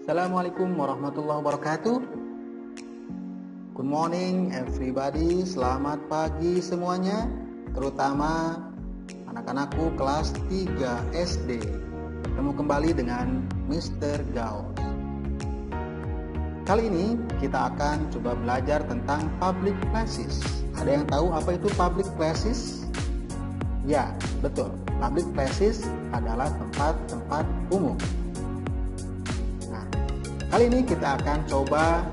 Assalamualaikum warahmatullahi wabarakatuh. Good morning everybody. Selamat pagi semuanya, terutama anak-anakku kelas 3 SD. Ketemu kembali dengan Mr. Gaus. Kali ini kita akan coba belajar tentang public places. Ada yang tahu apa itu public places? Ya, betul. Public places adalah tempat-tempat umum. Kali ini kita akan coba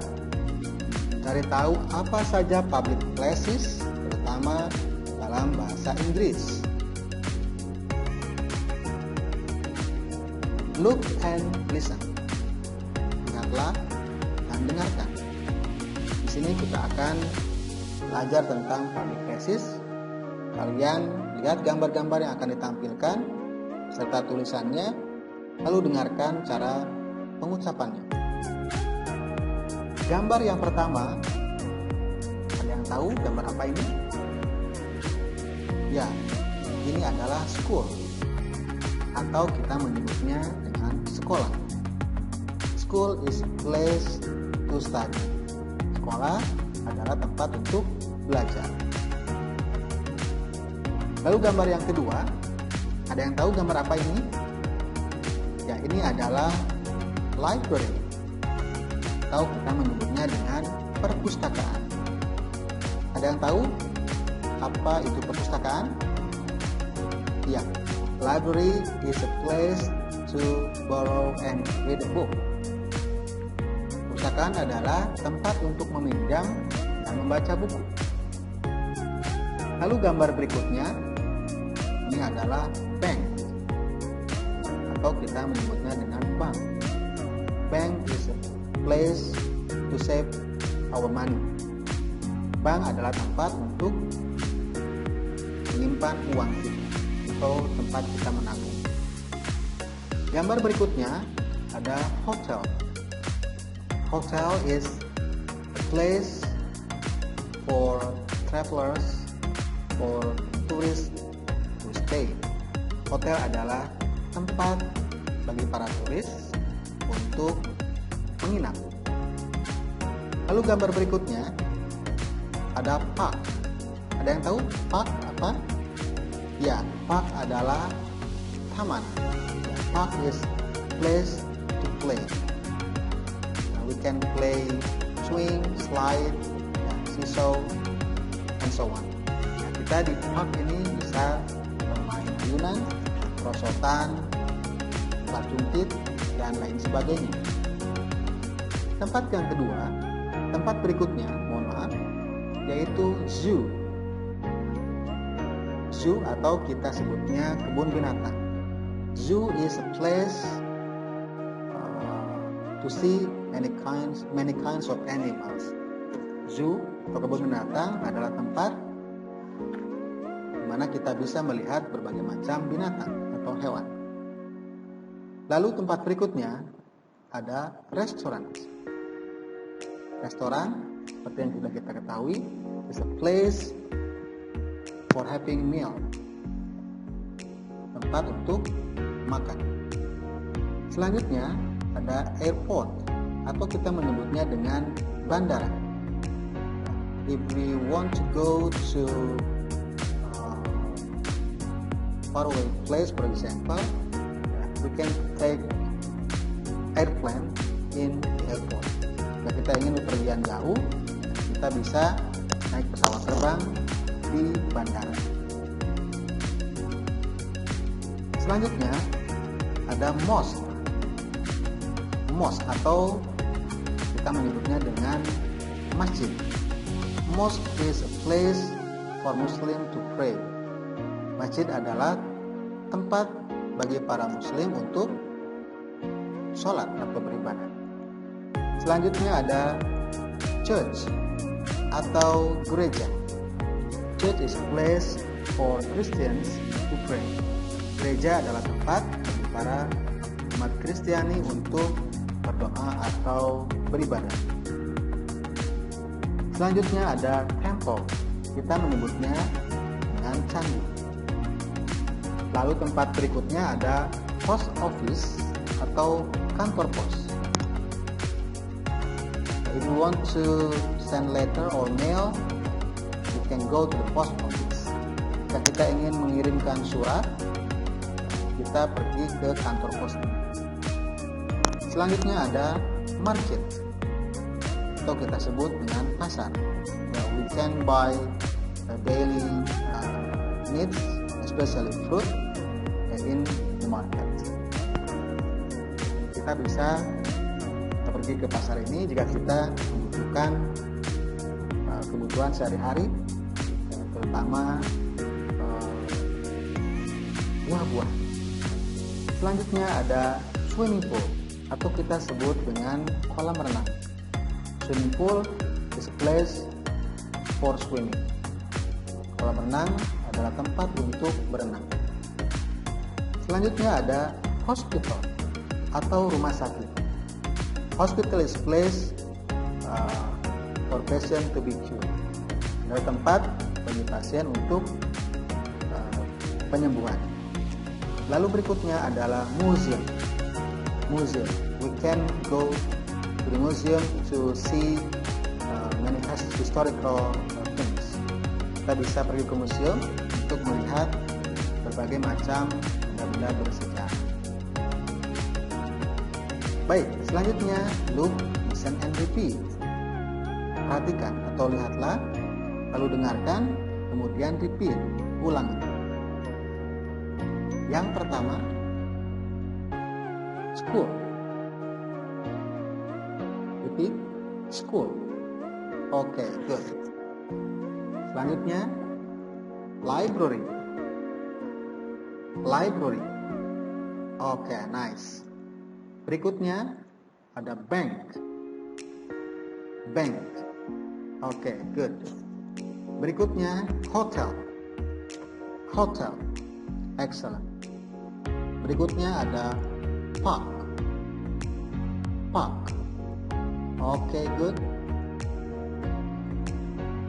cari tahu apa saja public places, terutama dalam bahasa Inggris. Look and listen. Lihatlah dan dengarkan. Di sini kita akan belajar tentang public places. Kalian lihat gambar-gambar yang akan ditampilkan serta tulisannya, lalu dengarkan cara pengucapannya. Gambar yang pertama, ada yang tahu gambar apa ini? Ya, ini adalah school, atau kita menyebutnya dengan sekolah. School is place to study. Sekolah adalah tempat untuk belajar. Lalu gambar yang kedua, ada yang tahu gambar apa ini? Ya, ini adalah library, atau kita menyebutnya dengan perpustakaan. Ada yang tahu apa itu perpustakaan? Ya, library is a place to borrow and read a book. Perpustakaan adalah tempat untuk meminjam dan membaca buku. Lalu gambar berikutnya, ini adalah bank, atau kita menyebutnya dengan bank. Bank is a place to save our money. Bank adalah tempat untuk menyimpan uang kita, atau tempat kita menabung. Gambar berikutnya ada hotel. Hotel is a place for travelers, for tourists to stay. Hotel adalah tempat bagi para turis untuk menginap. Lalu gambar berikutnya ada park. Ada yang tahu park apa? Ya, park adalah taman. Park is place to play. We can play swing, slide, seesaw, and so on. Kita di park ini bisa bermain ayunan, perosotan, pelacuntit, dan lain sebagainya. Tempat yang kedua, tempat berikutnya, mohon maaf, yaitu zoo. Zoo atau kita sebutnya kebun binatang. Zoo is a place to see many kinds of animals. Zoo atau kebun binatang adalah tempat di mana kita bisa melihat berbagai macam binatang atau hewan. Lalu tempat berikutnya ada restoran. Restoran, seperti yang sudah kita ketahui, is a place for having meal. Tempat untuk makan. Selanjutnya ada airport, atau kita menyebutnya dengan bandara. If we want to go to faraway place, for example, we can take airplane in the airport. Jika kita ingin bepergian jauh, kita bisa naik pesawat terbang di bandara. Selanjutnya ada mosque. Mosque atau kita menyebutnya dengan masjid. Mosque is a place for Muslim to pray. Masjid adalah tempat bagi para Muslim untuk sholat atau beribadah. Selanjutnya ada church atau gereja. church is a place for Christians to pray. Gereja adalah tempat bagi para umat Kristiani untuk berdoa atau beribadah. Selanjutnya ada temple. Kita menyebutnya dengan candi. Lalu tempat berikutnya ada post office atau kantor pos. If you want to send letter or mail, you can go to the post office. Jika kita ingin mengirimkan surat, kita pergi ke kantor pos. Selanjutnya ada market, atau kita sebut dengan pasar. We can buy daily needs, especially fruit, in the market. Kita bisa pergi ke pasar ini jika kita membutuhkan kebutuhan sehari-hari, terutama buah-buah. Selanjutnya ada swimming pool, atau kita sebut dengan kolam renang. Swimming pool is a place for swimming. Kolam renang adalah tempat untuk berenang. Selanjutnya ada hospital atau rumah sakit. Hospital is place for patient to be cured. Adalah tempat bagi pasien untuk penyembuhan. Lalu berikutnya adalah museum. Museum. We can go to the museum to see many historical things. Kita bisa pergi ke museum untuk melihat berbagai macam benda-benda bersejarah. Baik, selanjutnya look, listen, and repeat. Perhatikan atau lihatlah, lalu dengarkan, kemudian repeat, ulangi. Yang pertama, school. Repeat, school. Oke, good. Selanjutnya, library. Library. Oke, nice. Berikutnya ada bank. Bank. Oke, good. Berikutnya hotel. Hotel. Excellent. Berikutnya ada park. Park. Oke, good.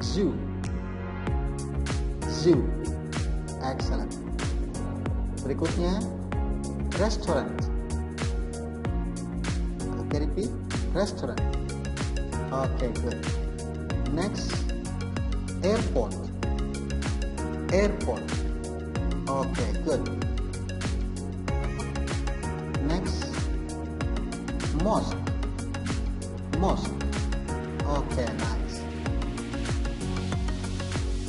Zoo. Zoo. Excellent. Berikutnya restaurant. Okay, repeat. Restaurant. Okay, good. Next, airport. Airport. Okay, good. Next, mosque. Mosque. Okay, nice.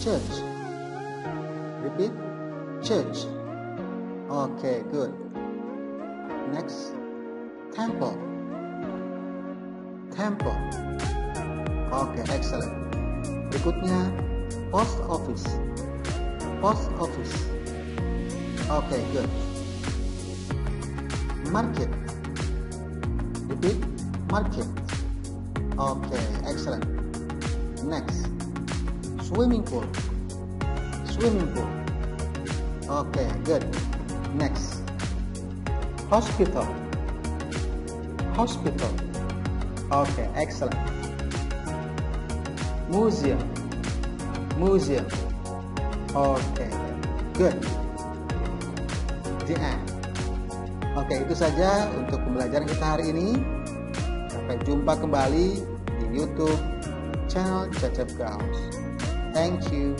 Church. Repeat. Church. Okay, good. Next, temple. Temple. Okay, excellent. Berikutnya post office. Post office. Okay, good. Market. Repeat. Market. Okay, excellent. Next, swimming pool. Swimming pool. Okay, good. Next, hospital. Hospital. Okay, excellent. Museum. Museum. Okay, good. The end. Oke, itu saja untuk pembelajaran kita hari ini. Sampai jumpa kembali di YouTube channel Cecep Gaus. Thank you.